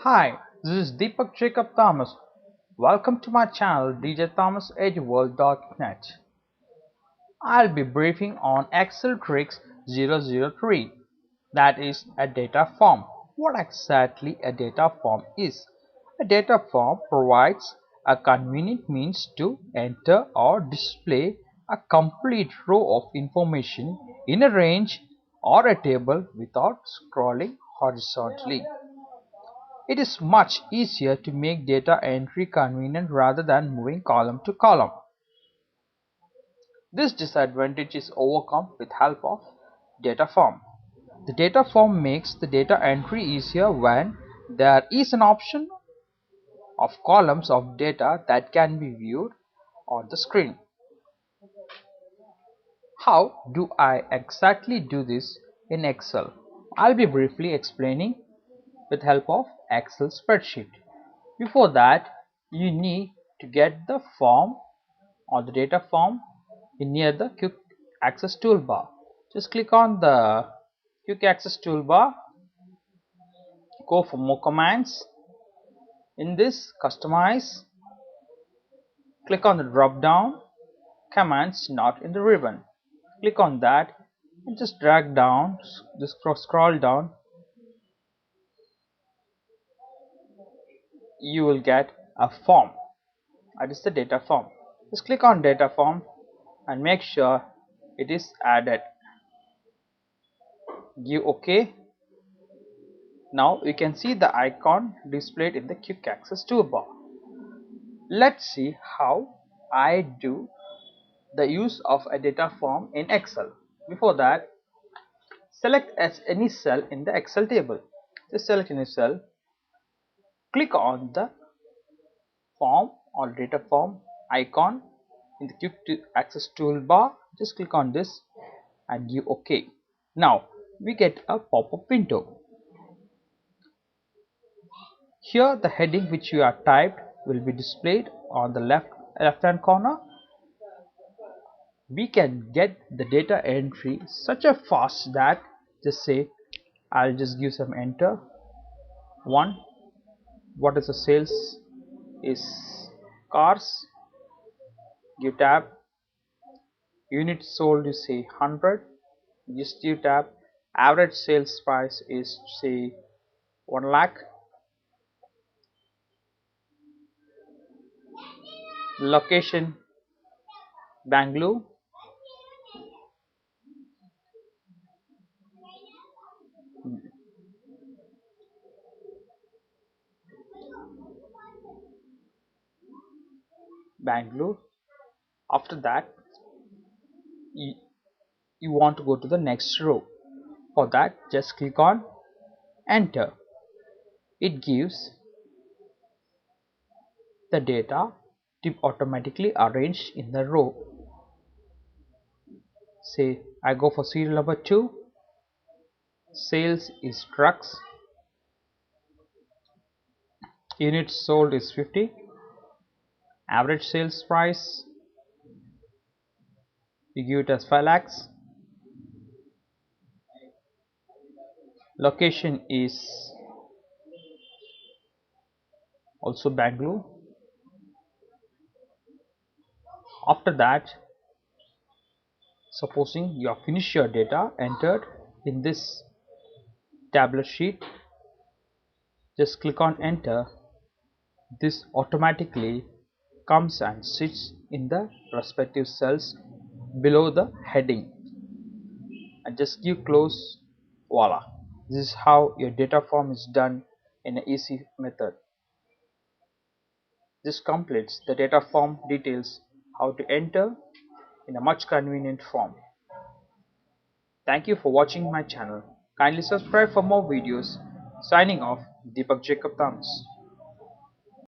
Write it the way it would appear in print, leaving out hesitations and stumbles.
Hi, this is Deepak Jacob Thomas. Welcome to my channel djthomasedu-world.net. I'll be briefing on Excel Tricks 003, that is a data form. What exactly a data form is? A data form provides a convenient means to enter or display a complete row of information in a range or a table without scrolling horizontally. It is much easier to make data entry convenient rather than moving column to column. This disadvantage is overcome with help of data form. The data form makes the data entry easier when there is an option of columns of data that can be viewed on the screen. How do I exactly do this in Excel? I'll be briefly explaining with help of Excel spreadsheet. Before that, you need to get the form or the data form near the quick access toolbar. Just click on the quick access toolbar, go for more commands. In this, customize, click on the drop down commands not in the ribbon. Click on that and just drag down, just scroll down. You will get a form, that is the data form. Just click on data form and make sure it is added. Give OK. Now you can see the icon displayed in the quick access toolbar. Let's see how I do the use of a data form in Excel. Before that, select as any cell in the Excel table. Just select any cell, click on the form or data form icon in the quick access toolbar. Just click on this and give OK. Now we get a pop-up window. Here the heading which you are typed will be displayed on the left hand corner. We can get the data entry such a fast that just say I'll just give some enter. One, what is the sales is cars, give tab. Units sold, you say 100, just give tab. Average sales price is say 1 lakh. Location Bangalore. Bangalore. After that, you want to go to the next row. For that, just click on enter. It gives the data to automatically arranged in the row. Say I go for serial number 2, sales is trucks, units sold is 50, average sales price you give it as 5 lakhs, location is also Bangalore. After that, supposing you have finished your data entered in this tabular sheet, just click on enter. This automatically comes and sits in the respective cells below the heading, and just give close. Voila, this is how your data form is done in an easy method. This completes the data form details how to enter in a much convenient form. Thank you for watching my channel. Kindly subscribe for more videos. Signing off, Deepak Jacob Thomas.